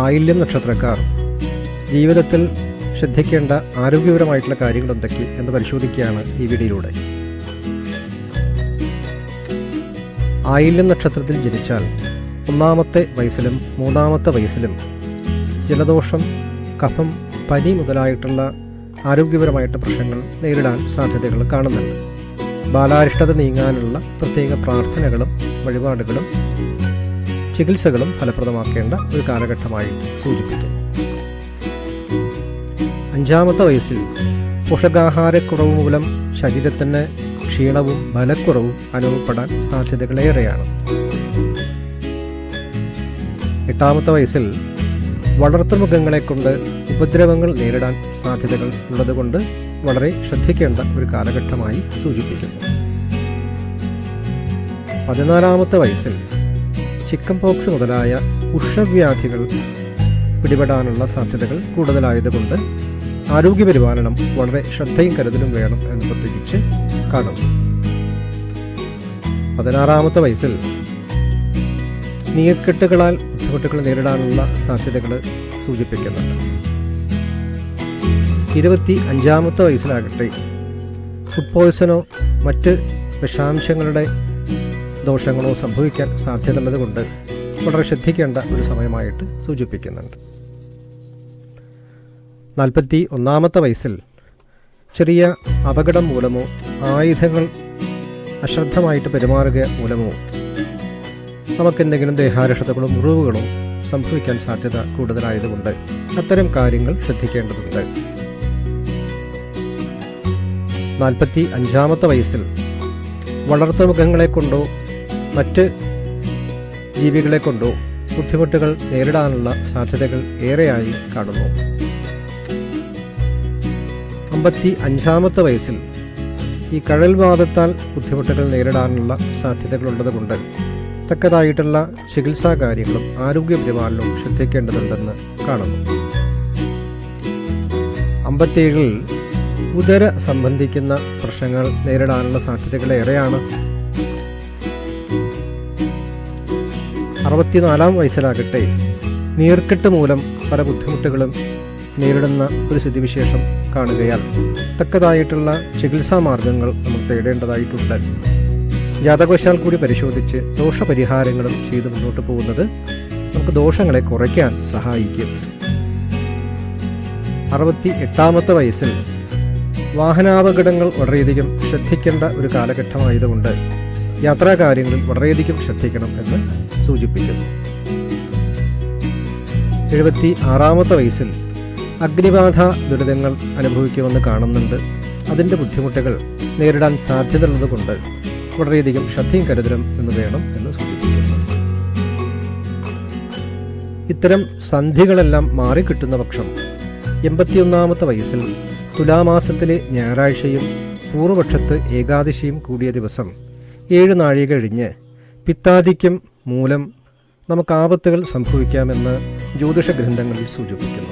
ആയില്യം നക്ഷത്രക്കാർ ജീവിതത്തിൽ ശ്രദ്ധിക്കേണ്ട ആരോഗ്യപരമായിട്ടുള്ള കാര്യങ്ങൾ എന്തൊക്കെ എന്ന് പരിശോധിക്കുകയാണ് ഈ വീഡിയോയിലൂടെ. ആയില്യം നക്ഷത്രത്തിൽ ജനിച്ചാൽ 1-ാമത്തെ വയസ്സിലും 3-ാമത്തെ വയസ്സിലും ജലദോഷം, കഫം, പനി മുതലായിട്ടുള്ള ആരോഗ്യപരമായിട്ട് പ്രശ്നങ്ങൾ നേരിടാൻ സാധ്യതകൾ കാണുന്നുണ്ട്. ബാലാരിഷ്ടത നീങ്ങാനുള്ള പ്രത്യേക പ്രാർത്ഥനകളും വഴിപാടുകളും ചികിത്സകളും ഫലപ്രദമാക്കേണ്ട ഒരു കാലഘട്ടമായിട്ട് സൂചിപ്പിക്കും. 5-ാമത്തെ വയസ്സിൽ പോഷകാഹാരക്കുറവ് മൂലം ശരീരത്തിന് ക്ഷീണവും ബലക്കുറവും അനുഭവപ്പെടാൻ സാധ്യതകളേറെയാണ്. 8-ാമത്തെ വയസ്സിൽ വളർത്തുമൃഗങ്ങളെ കൊണ്ട് ഉപദ്രവങ്ങൾ നേരിടാൻ സാധ്യതകൾ ഉള്ളതുകൊണ്ട് വളരെ ശ്രദ്ധിക്കേണ്ട ഒരു കാലഘട്ടമായി സൂചിപ്പിക്കുന്നു. 14-ാമത്തെ വയസ്സിൽ ചിക്കൻ പോക്സ് മുതലായ ഉഷ്ണവ്യാധികൾ പിടിപെടാനുള്ള സാധ്യതകൾ കൂടുതലായതുകൊണ്ട് ആരോഗ്യപരിപാലനം വളരെ ശ്രദ്ധയും കരുതലും വേണം എന്ന് പ്രത്യേകിച്ച് കാണുന്നു. 16-ാമത്തെ വയസ്സിൽ നീർക്കെട്ടുകളാൽ ബുദ്ധിമുട്ടുകൾ നേരിടാനുള്ള സാധ്യതകൾ സൂചിപ്പിക്കുന്നുണ്ട്. 25-ാമത്തെ വയസ്സിലാകട്ടെ ഫുഡ് പോയ്സണോ മറ്റ് വിഷാംശങ്ങളുടെ ദോഷങ്ങളോ സംഭവിക്കാൻ സാധ്യതയുള്ളത് കൊണ്ട് വളരെ ശ്രദ്ധിക്കേണ്ട ഒരു സമയമായിട്ട് സൂചിപ്പിക്കുന്നുണ്ട്. 41-ാമത്തെ വയസ്സിൽ ചെറിയ അപകടം മൂലമോ ആയുധങ്ങൾ അശ്രദ്ധമായിട്ട് പെരുമാറുക മൂലമോ നമുക്കെന്തെങ്കിലും ദേഹാരക്ഷതകളോ മുറിവുകളോ സംഭവിക്കാൻ സാധ്യത കൂടുതലായതുകൊണ്ട് അത്തരം കാര്യങ്ങൾ ശ്രദ്ധിക്കേണ്ടതുണ്ട്. 45-ാമത്തെ വയസ്സിൽ വളർത്തുമൃഗങ്ങളെ കൊണ്ടോ മറ്റ് ജീവികളെ കൊണ്ടോ ബുദ്ധിമുട്ടുകൾ നേരിടാനുള്ള സാധ്യതകൾ ഏറെയായി കാണുന്നു. 55-ാമത്തെ വയസ്സിൽ ഈ കഴൽവാതത്താൽ ബുദ്ധിമുട്ടുകൾ നേരിടാനുള്ള സാധ്യതകളുള്ളതുകൊണ്ട് തക്കതായിട്ടുള്ള ചികിത്സാ കാര്യങ്ങളും ആരോഗ്യപരിപാലനവും ശ്രദ്ധിക്കേണ്ടതുണ്ടെന്ന് കാണുന്നു. 57-ൽ ഉദര സംബന്ധിക്കുന്ന പ്രശ്നങ്ങൾ നേരിടാനുള്ള സാധ്യതകൾ ഏറെയാണ്. 64-ാം വയസ്സിലാകട്ടെ നീർക്കെട്ട് മൂലം പല ബുദ്ധിമുട്ടുകളും നേരിടുന്ന ഒരു സ്ഥിതിവിശേഷം കാണുകയാൽ തക്കതായിട്ടുള്ള ചികിത്സാ മാർഗങ്ങൾ നമ്മൾ തേടേണ്ടതായിട്ടുണ്ട്. ജാതകവശാൽ കൂടി പരിശോധിച്ച് ദോഷപരിഹാരങ്ങളും ചെയ്ത് മുന്നോട്ട് പോകുന്നത് നമുക്ക് ദോഷങ്ങളെ കുറയ്ക്കാൻ സഹായിക്കും. 68-ാമത്തെ വയസ്സിൽ വാഹനാപകടങ്ങൾ വളരെയധികം ശ്രദ്ധിക്കേണ്ട ഒരു കാലഘട്ടമായതുകൊണ്ട് യാത്രാകാര്യങ്ങളിൽ വളരെയധികം ശ്രദ്ധിക്കണം എന്ന് സൂചിപ്പിക്കുന്നു. 76-ാമത്തെ വയസ്സിൽ അഗ്നിബാധ ദുരിതങ്ങൾ അനുഭവിക്കുമെന്ന് കാണുന്നുണ്ട്. അതിൻ്റെ ബുദ്ധിമുട്ടുകൾ നേരിടാൻ സാധ്യതയുള്ളതുകൊണ്ട് വളരെയധികം ശ്രദ്ധയും കരുതലും എന്ന് വേണം എന്ന് സൂചിപ്പിക്കുന്നു. ഇത്തരം സന്ധികളെല്ലാം മാറിക്കിട്ടുന്ന പക്ഷം 81-ാമത്തെ വയസ്സിൽ തുലാമാസത്തിലെ ഞായറാഴ്ചയും പൂർവപക്ഷത്ത് ഏകാദശിയും കൂടിയ ദിവസം 7 നാഴിക കഴിഞ്ഞ് പിത്താദിക്യം മൂലം നമുക്ക് ആപത്തുകൾ സംഭവിക്കാമെന്ന് ജ്യോതിഷ ഗ്രന്ഥങ്ങളിൽ സൂചിപ്പിക്കുന്നു.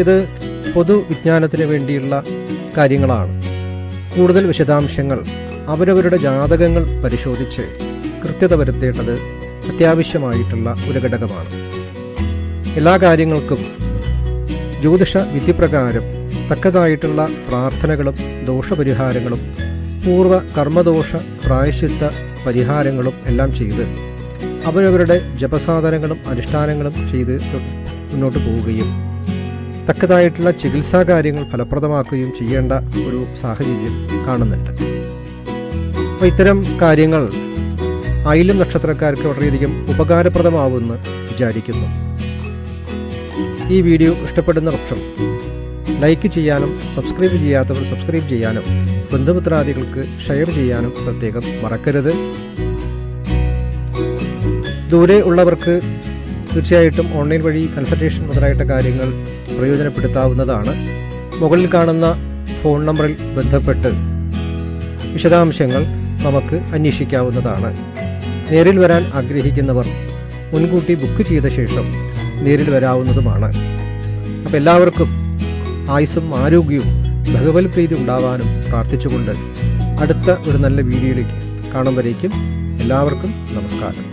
ഇത് പൊതുവിജ്ഞാനത്തിന് വേണ്ടിയുള്ള കാര്യങ്ങളാണ്. കൂടുതൽ വിശദാംശങ്ങൾ അവരവരുടെ ജാതകങ്ങൾ പരിശോധിച്ച് കൃത്യത വരുത്തേണ്ടത് അത്യാവശ്യമായിട്ടുള്ള ഒരു ഘടകമാണ്. എല്ലാ കാര്യങ്ങൾക്കും ജ്യോതിഷ വിധിപ്രകാരം തക്കതായിട്ടുള്ള പ്രാർത്ഥനകളും ദോഷപരിഹാരങ്ങളും പൂർവ്വ കർമ്മദോഷ പ്രായശ്ചിത്ത പരിഹാരങ്ങളും എല്ലാം ചെയ്ത് അവരവരുടെ ജപസാധനങ്ങളും അനുഷ്ഠാനങ്ങളും ചെയ്ത് മുന്നോട്ട് പോവുകയും തക്കതായിട്ടുള്ള ചികിത്സാ കാര്യങ്ങൾ ഫലപ്രദമാക്കുകയും ചെയ്യേണ്ട ഒരു സാഹചര്യം കാണുന്നുണ്ട്. അപ്പോൾ ഇത്തരം കാര്യങ്ങൾ ആയില്യം നക്ഷത്രക്കാർക്ക് വളരെയധികം ഉപകാരപ്രദമാവുമെന്ന് വിചാരിക്കുന്നു. ഈ വീഡിയോ ഇഷ്ടപ്പെടുന്ന പക്ഷം ലൈക്ക് ചെയ്യാനും സബ്സ്ക്രൈബ് ചെയ്യാത്തവർ സബ്സ്ക്രൈബ് ചെയ്യാനും ബന്ധുമിത്രാദികൾക്ക് ഷെയർ ചെയ്യാനും പ്രത്യേകം മറക്കരുത്. ദൂരെ ഉള്ളവർക്ക് തീർച്ചയായിട്ടും ഓൺലൈൻ വഴി കൺസൾട്ടേഷൻ മുതലായിട്ട് കാര്യങ്ങൾ പ്രയോജനപ്പെടുത്താവുന്നതാണ്. മുകളിൽ കാണുന്ന ഫോൺ നമ്പറിൽ ബന്ധപ്പെട്ട് വിശദാംശങ്ങൾ നമുക്ക് അന്വേഷിക്കാവുന്നതാണ്. നേരിൽ വരാൻ ആഗ്രഹിക്കുന്നവർ മുൻകൂട്ടി ബുക്ക് ചെയ്ത ശേഷം നേരിൽ വരാവുന്നതുമാണ്. അപ്പോൾ എല്ലാവർക്കും ആയുസ്സും ആരോഗ്യവും ഭഗവത് പ്രീതി ഉണ്ടാവാനും പ്രാർത്ഥിച്ചുകൊണ്ട് അടുത്ത ഒരു നല്ല വീഡിയോയിലേക്ക് കാണുമ്പോഴേക്കും എല്ലാവർക്കും നമസ്കാരം.